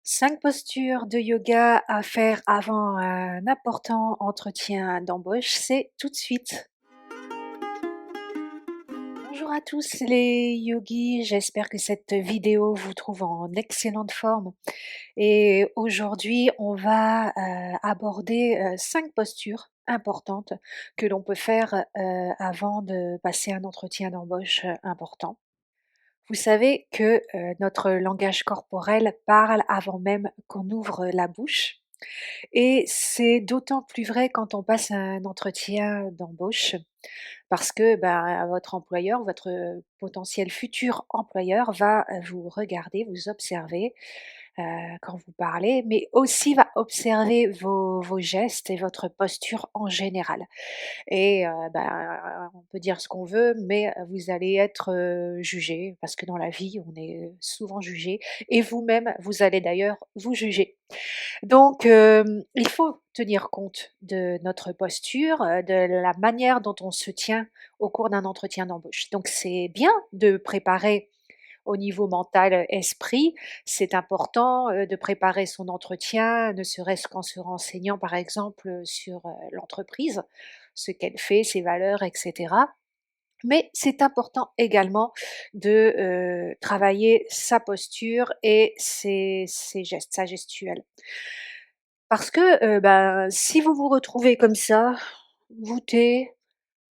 5 postures de yoga à faire avant un important entretien d'embauche, c'est tout de suite. Bonjour à tous les yogis, j'espère que cette vidéo vous trouve en excellente forme. Et aujourd'hui, on va aborder 5 postures importantes que l'on peut faire avant de passer un entretien d'embauche important. Vous savez que notre langage corporel parle avant même qu'on ouvre la bouche. Et c'est d'autant plus vrai quand on passe un entretien d'embauche parce que, ben, votre employeur, votre potentiel futur employeur va, vous regarder, vous observer, quand vous parlez, mais aussi va observer vos gestes et votre posture en général. Et ben, on peut dire ce qu'on veut, mais vous allez être, jugé parce que dans la vie, on est souvent jugé et vous-même, vous allez d'ailleurs vous juger. Donc il faut tenir compte de notre posture, de la manière dont on se tient au cours d'un entretien d'embauche. Donc c'est bien de préparer au niveau mental, esprit. C'est important, de préparer son entretien, ne serait-ce qu'en se renseignant par exemple, sur, l'entreprise, ce qu'elle fait, ses valeurs et cetera. Mais c'est important également de, travailler sa posture et ses gestes, sa gestuelle. Parce que, ben, si vous vous retrouvez comme ça, voûté,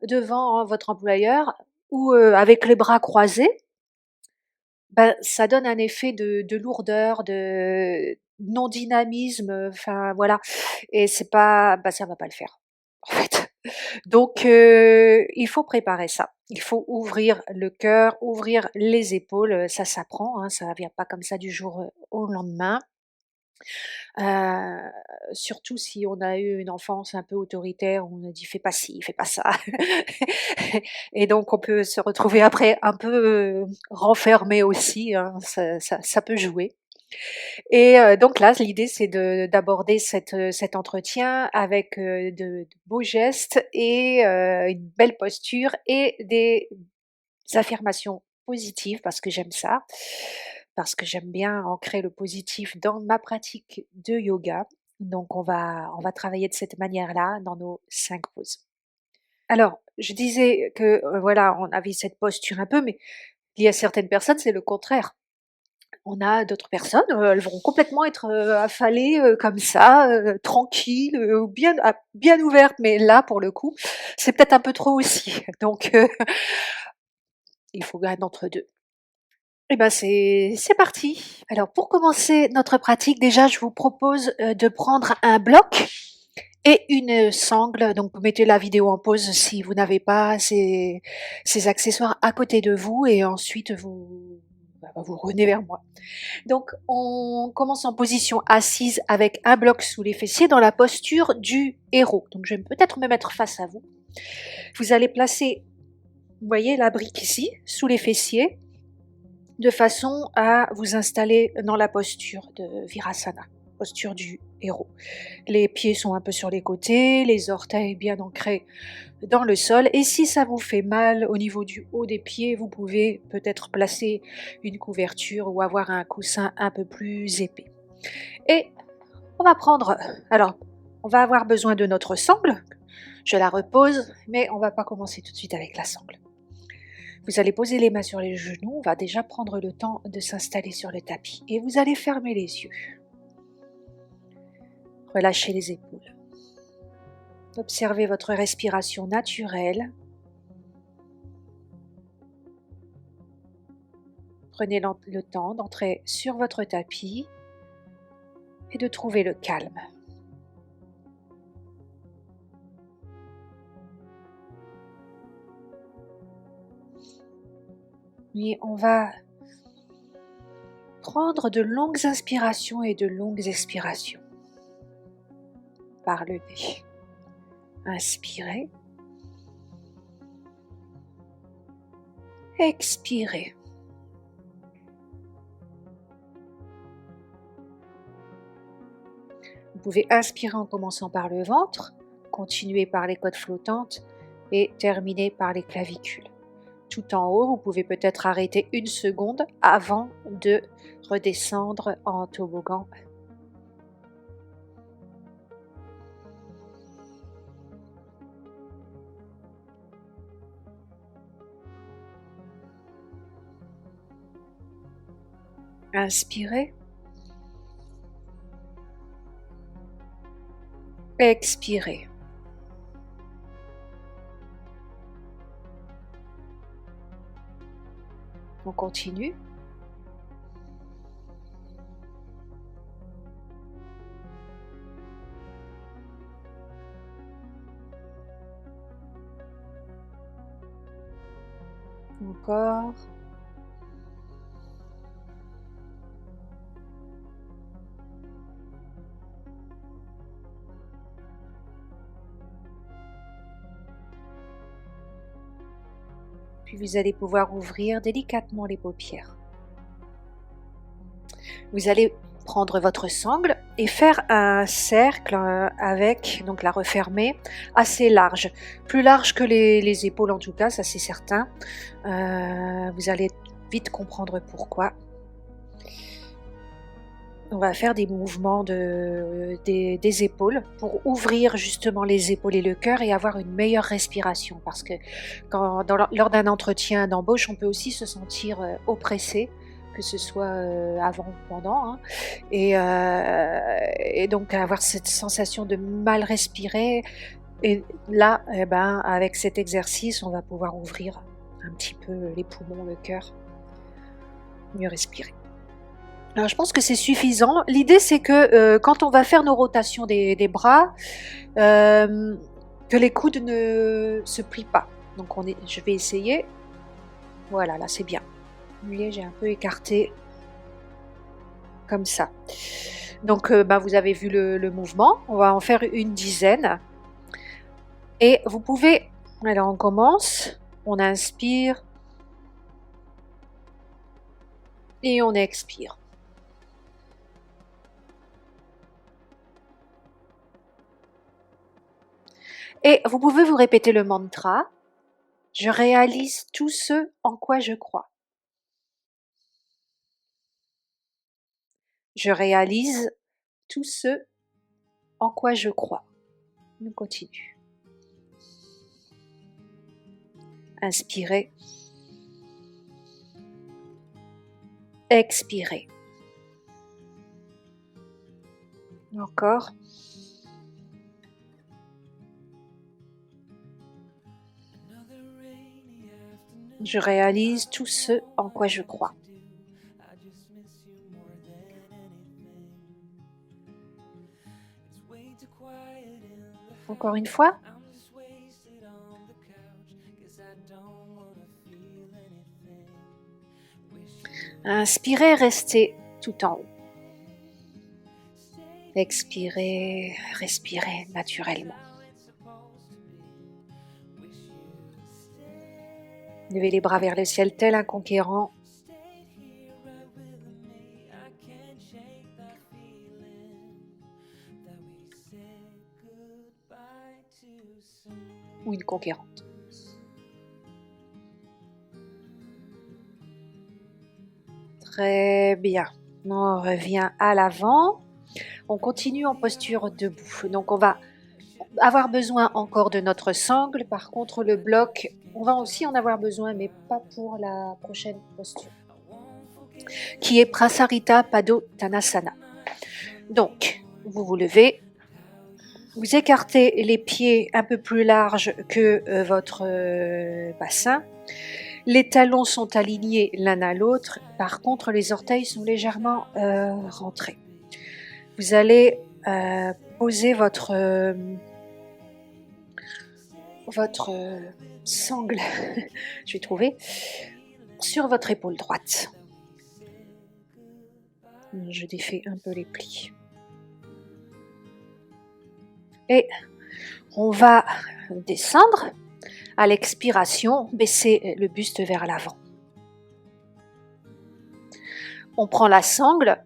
devant, votre employeur ou, avec les bras croisés, ben, ça donne un effet de lourdeur, de non-dynamisme, enfin voilà et c'est pas bah, ça va pas le faire, en fait. Donc il faut préparer ça. Il faut ouvrir le cœur, ouvrir les épaules, ça s'apprend, hein, ça vient pas comme ça du jour, au lendemain. Heu, Surtout si on a eu une enfance un peu autoritaire où on a dit: «Fais pas ci, fais pas ça» et donc on peut se retrouver après un peu, renfermé aussi, hein, ça peut jouer et donc là, l'idée c'est d'aborder cet entretien avec, de beaux gestes et une belle posture et des affirmations positives parce que j'aime ça, parce que j'aime bien ancrer le positif dans ma pratique de yoga. Donc on va travailler de cette manière-là dans nos 5 pauses. Alors, je disais que, voilà, on avait cette posture un peu, mais il y a certaines personnes, c'est le contraire. On a d'autres personnes, elles vont complètement être, affalées, comme ça, tranquilles, bien ouvertes, mais là, pour le coup, c'est peut-être un peu trop aussi. Donc il faut un entre 2. Et ben, c'est parti. Alors pour commencer notre pratique, déjà, je vous propose, de prendre un bloc et une sangle. Donc vous mettez la vidéo en pause si vous n'avez pas ces accessoires à côté de vous et ensuite vous revenez vers moi. Donc on commence en position assise avec un bloc sous les fessiers dans la posture du héros. Donc je vais peut-être me mettre face à vous. Vous allez placer, vous voyez la brique ici, sous les fessiers de façon à vous installer dans la posture de Virasana, posture du héros. Les pieds sont un peu sur les côtés, les orteils bien ancrés dans le sol. Et si ça vous fait mal au niveau du haut des pieds, vous pouvez peut-être placer une couverture ou avoir un coussin un peu plus épais. Et on va prendre, alors, on va avoir besoin de notre sangle. Je la repose, mais on va pas commencer tout de suite avec la sangle. Vous allez poser les mains sur les genoux, on va déjà prendre le temps de s'installer sur le tapis et vous allez fermer les yeux. Relâchez les épaules. Observez votre respiration naturelle. Prenez le temps d'entrer sur votre tapis et de trouver le calme. Et on va prendre de longues inspirations et de longues expirations par le nez. Inspirez. Expirez. Vous pouvez inspirer en commençant par le ventre, continuer par les côtes flottantes et terminer par les clavicules. tout en haut. Vous pouvez peut-être arrêter une seconde avant de redescendre en toboggan. Inspirez. Expirez. On continue. Encore. Puis vous allez pouvoir ouvrir délicatement les paupières. Vous allez prendre votre sangle et faire un cercle avec, donc la refermer, assez large. Plus large que les épaules en tout cas, ça c'est certain. Vous allez vite comprendre pourquoi. On va faire des mouvements des épaules pour ouvrir justement les épaules et le cœur et avoir une meilleure respiration. Parce que lors d'un entretien d'embauche, on peut aussi se sentir oppressé, que ce soit avant ou pendant. Hein. Et donc avoir cette sensation de mal respirer. Et là, avec cet exercice, on va pouvoir ouvrir un petit peu les poumons, le cœur, mieux respirer. Alors, je pense que c'est suffisant. L'idée, c'est que quand on va faire nos rotations des bras, que les coudes ne se plient pas. Donc, je vais essayer. Voilà, là, c'est bien. Vous voyez, j'ai un peu écarté comme ça. Donc, vous avez vu le mouvement. On va en faire une dizaine. Et vous pouvez... Alors, on commence. On inspire. Et on expire. Et vous pouvez vous répéter le mantra « Je réalise tout ce en quoi je crois ». Je réalise tout ce en quoi je crois. On continue. Inspirez. Expirez. Encore. Je réalise tout ce en quoi je crois. Encore une fois. Inspirez, restez tout en haut. Expirez, respirez naturellement. Levez les bras vers le ciel tel un conquérant. Ou une conquérante. Très bien. On revient à l'avant. On continue en posture debout. Donc on va avoir besoin encore de notre sangle. Par contre, le bloc, on va aussi en avoir besoin, mais pas pour la prochaine posture, qui est Prasarita Padottanasana. Donc, vous vous levez, vous écartez les pieds un peu plus larges que votre bassin. Les talons sont alignés l'un à l'autre. Par contre, les orteils sont légèrement rentrés. Vous allez poser votre sangle, je vais trouver, sur votre épaule droite. Je défais un peu les plis. Et on va descendre. À l'expiration, baisser le buste vers l'avant. On prend la sangle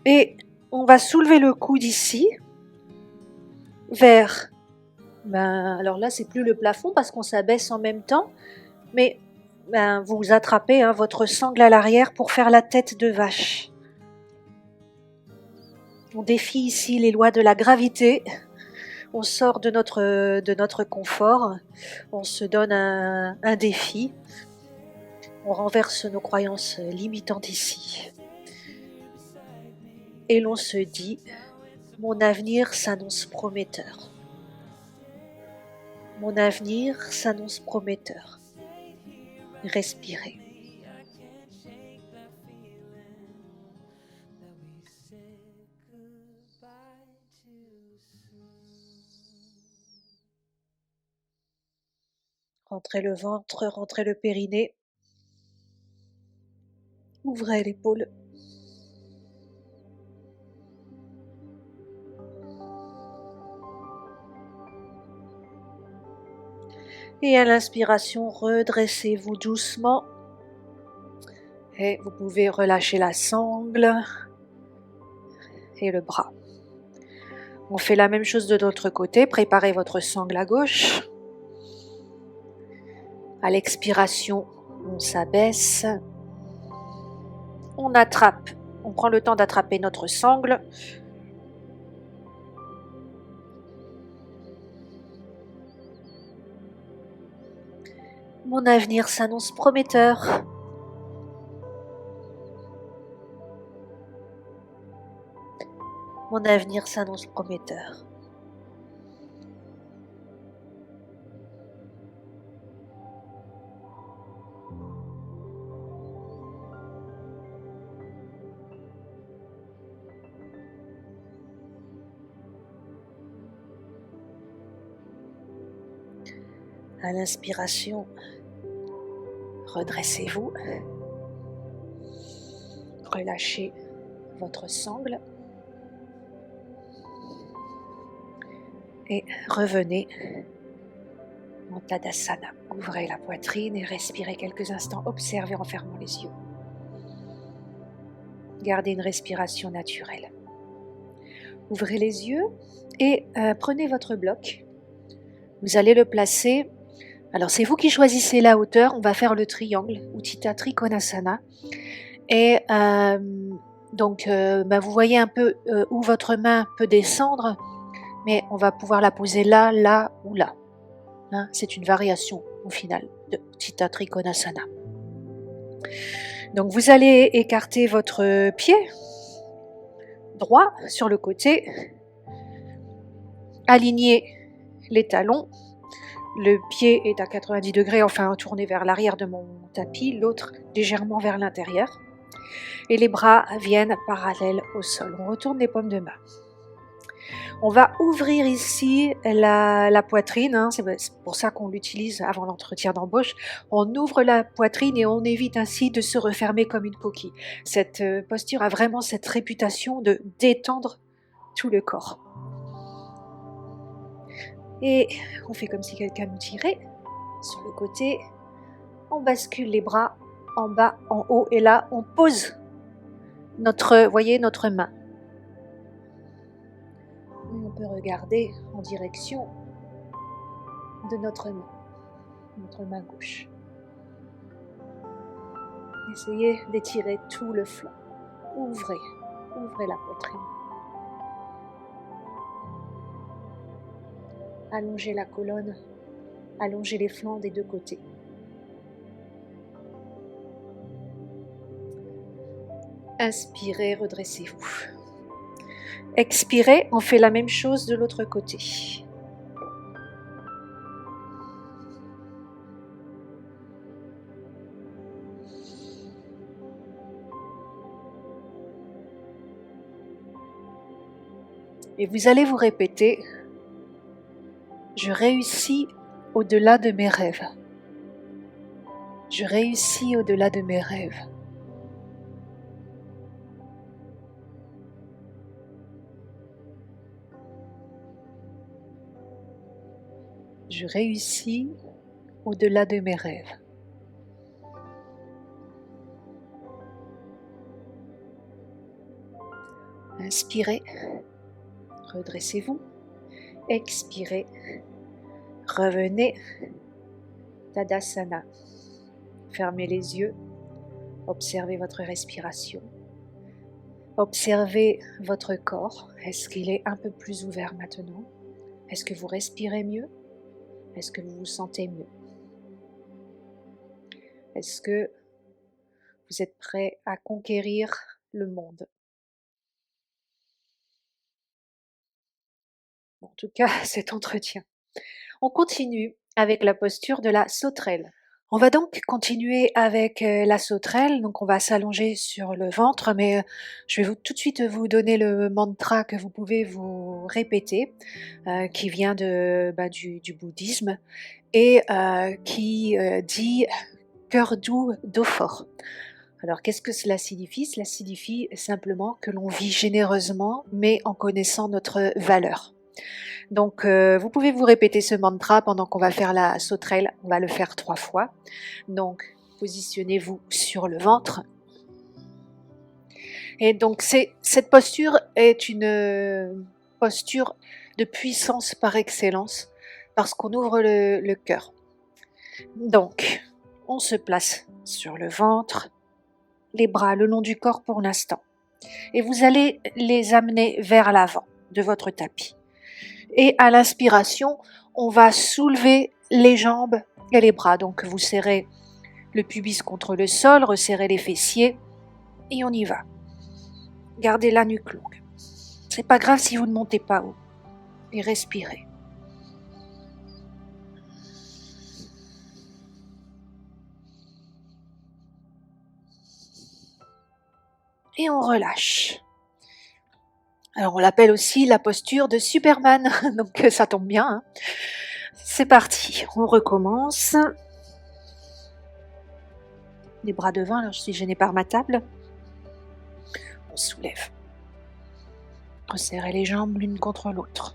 et on va soulever le coude ici vers Alors là, c'est plus le plafond parce qu'on s'abaisse en même temps, mais vous attrapez votre sangle à l'arrière pour faire la tête de vache. On défie ici les lois de la gravité. On sort de notre confort. On se donne un défi. On renverse nos croyances limitantes ici. Et l'on se dit, mon avenir s'annonce prometteur. Mon avenir s'annonce prometteur. Respirez. Rentrez le ventre, rentrez le périnée. Ouvrez l'épaule. Et à l'inspiration, redressez-vous doucement. Et vous pouvez relâcher la sangle et le bras. On fait la même chose de l'autre côté. Préparez votre sangle à gauche. À l'expiration, on s'abaisse. On attrape. On prend le temps d'attraper notre sangle. Mon avenir s'annonce prometteur. Mon avenir s'annonce prometteur. À l'inspiration, redressez-vous. Relâchez votre sangle. Et revenez en Tadasana. Ouvrez la poitrine et respirez quelques instants. Observez en fermant les yeux. Gardez une respiration naturelle. Ouvrez les yeux et prenez votre bloc. Vous allez le placer. Alors c'est vous qui choisissez la hauteur. On va faire le triangle, Utthita Trikonasana. Et vous voyez un peu où votre main peut descendre. Mais on va pouvoir la poser là, là ou là. C'est une variation au final de Utthita Trikonasana. Donc vous allez écarter votre pied droit sur le côté, aligner les talons. Le pied est à 90 degrés, enfin tourné vers l'arrière de mon tapis, l'autre légèrement vers l'intérieur. Et les bras viennent parallèles au sol. On retourne les paumes de main. On va ouvrir ici la poitrine, c'est pour ça qu'on l'utilise avant l'entretien d'embauche. On ouvre la poitrine et on évite ainsi de se refermer comme une coquille. Cette posture a vraiment cette réputation de détendre tout le corps. Et on fait comme si quelqu'un nous tirait sur le côté. On bascule les bras en bas, en haut et là on pose notre main. Et on peut regarder en direction de notre main gauche. Essayez d'étirer tout le flanc. Ouvrez la poitrine. Allongez la colonne, allongez les flancs des deux côtés. Inspirez, redressez-vous. Expirez, on fait la même chose de l'autre côté. Et vous allez vous répéter, je réussis au-delà de mes rêves. Je réussis au-delà de mes rêves. Je réussis au-delà de mes rêves. Inspirez, redressez-vous. Expirez, Revenez, Tadasana. Fermez les yeux, observez votre respiration. Observez votre corps. Est-ce qu'il est un peu plus ouvert maintenant? Est-ce que vous respirez mieux? Est-ce que vous vous sentez mieux? Est-ce que vous êtes prêt à conquérir le monde? En tout cas, cet entretien. On continue avec la posture de la sauterelle. On va donc continuer avec la sauterelle. Donc on va s'allonger sur le ventre, mais je vais tout de suite vous donner le mantra que vous pouvez vous répéter, qui vient du bouddhisme et qui dit cœur doux, dos fort. Alors qu'est-ce que cela signifie? Cela signifie simplement que l'on vit généreusement, mais en connaissant notre valeur. Donc vous pouvez vous répéter ce mantra pendant qu'on va faire la sauterelle. On va le faire 3 fois. Donc positionnez-vous sur le ventre. Et donc cette posture est une posture de puissance par excellence parce qu'on ouvre le cœur. Donc on se place sur le ventre, les bras le long du corps pour l'instant. Et vous allez les amener vers l'avant de votre tapis. Et à l'inspiration, on va soulever les jambes et les bras. Donc vous serrez le pubis contre le sol, resserrez les fessiers et on y va. Gardez la nuque longue. C'est pas grave si vous ne montez pas haut. Et respirez. Et on relâche. Alors on l'appelle aussi la posture de Superman, donc ça tombe bien. Hein. C'est parti, on recommence. Les bras devant, alors je suis gênée par ma table. On soulève. Resserrez les jambes l'une contre l'autre.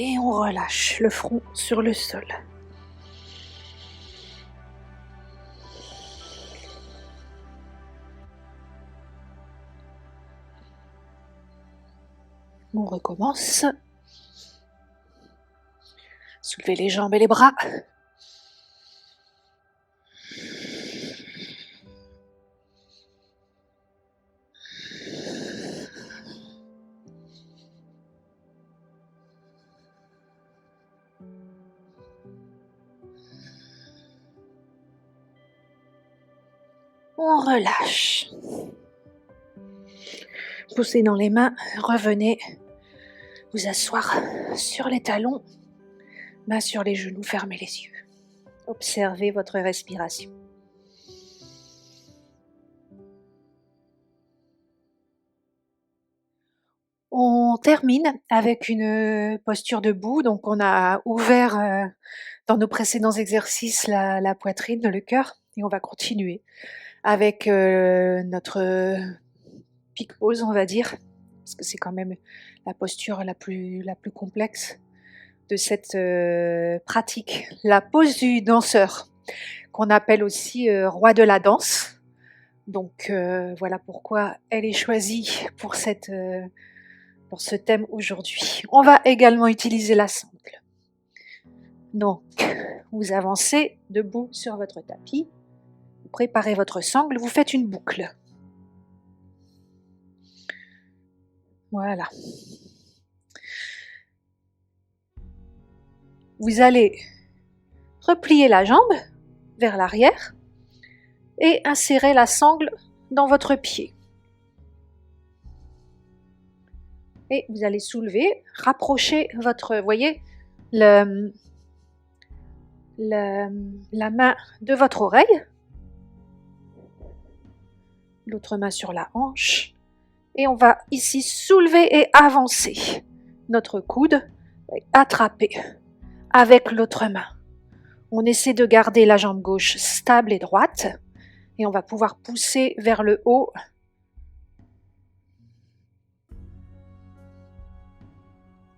Et on relâche le front sur le sol. On recommence. Soulevez les jambes et les bras. On relâche. Poussez dans les mains, revenez vous asseoir sur les talons, mains sur les genoux, fermez les yeux. Observez votre respiration. On termine avec une posture debout, donc on a ouvert dans nos précédents exercices la poitrine, le cœur, et on va continuer avec notre peak pose, on va dire, parce que c'est quand même la posture la plus complexe de cette pratique, la pose du danseur, qu'on appelle aussi roi de la danse. Donc voilà pourquoi elle est choisie pour ce thème aujourd'hui. On va également utiliser la sangle. Donc, vous avancez debout sur votre tapis, vous préparez votre sangle, vous faites une boucle. Voilà. Vous allez replier la jambe vers l'arrière et insérer la sangle dans votre pied. Et vous allez soulever, rapprocher votre, voyez, la main de votre oreille, l'autre main sur la hanche, et on va ici soulever et avancer notre coude, attraper avec l'autre main. On essaie de garder la jambe gauche stable et droite, et on va pouvoir pousser vers le haut.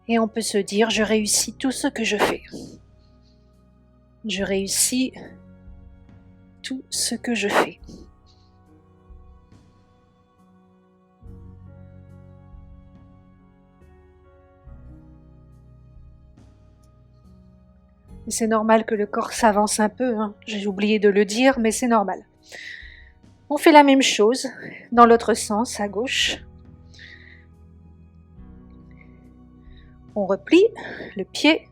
Et on peut se dire, je réussis tout ce que je fais. je réussis tout ce que je fais. Et c'est normal que le corps s'avance un peu, hein. J'ai oublié de le dire, mais c'est normal. On fait la même chose dans l'autre sens, à gauche. On replie le pied,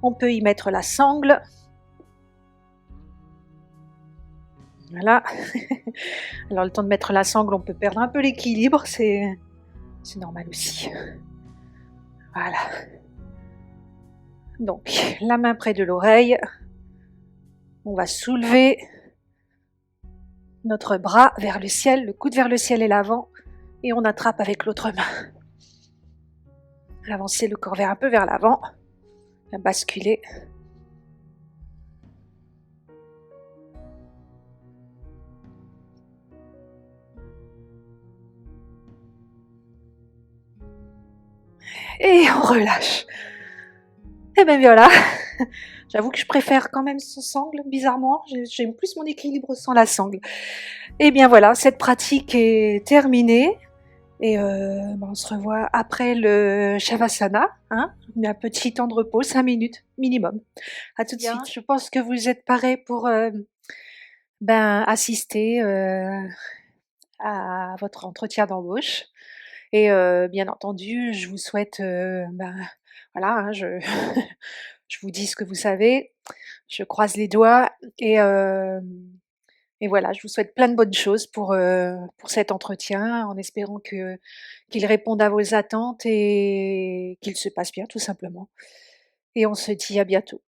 on peut y mettre la sangle. Voilà. Alors le temps de mettre la sangle, on peut perdre un peu l'équilibre, c'est normal aussi. Voilà. Donc, la main près de l'oreille, on va soulever notre bras vers le ciel, le coude vers le ciel et l'avant, et on attrape avec l'autre main. Avancer le corps un peu vers l'avant, basculer. Et on relâche. Et bien voilà, j'avoue que je préfère quand même sans sangle, bizarrement, j'aime plus mon équilibre sans la sangle. Et bien voilà, cette pratique est terminée. Et on se revoit après le Shavasana, hein, un petit temps de repos, 5 minutes minimum. À tout de suite. Je pense que vous êtes parés pour assister à votre entretien d'embauche. Et bien entendu, je vous souhaite, voilà, hein, je vous dis ce que vous savez, je croise les doigts et voilà, je vous souhaite plein de bonnes choses pour cet entretien, en espérant qu'il réponde à vos attentes et qu'il se passe bien tout simplement. Et on se dit à bientôt.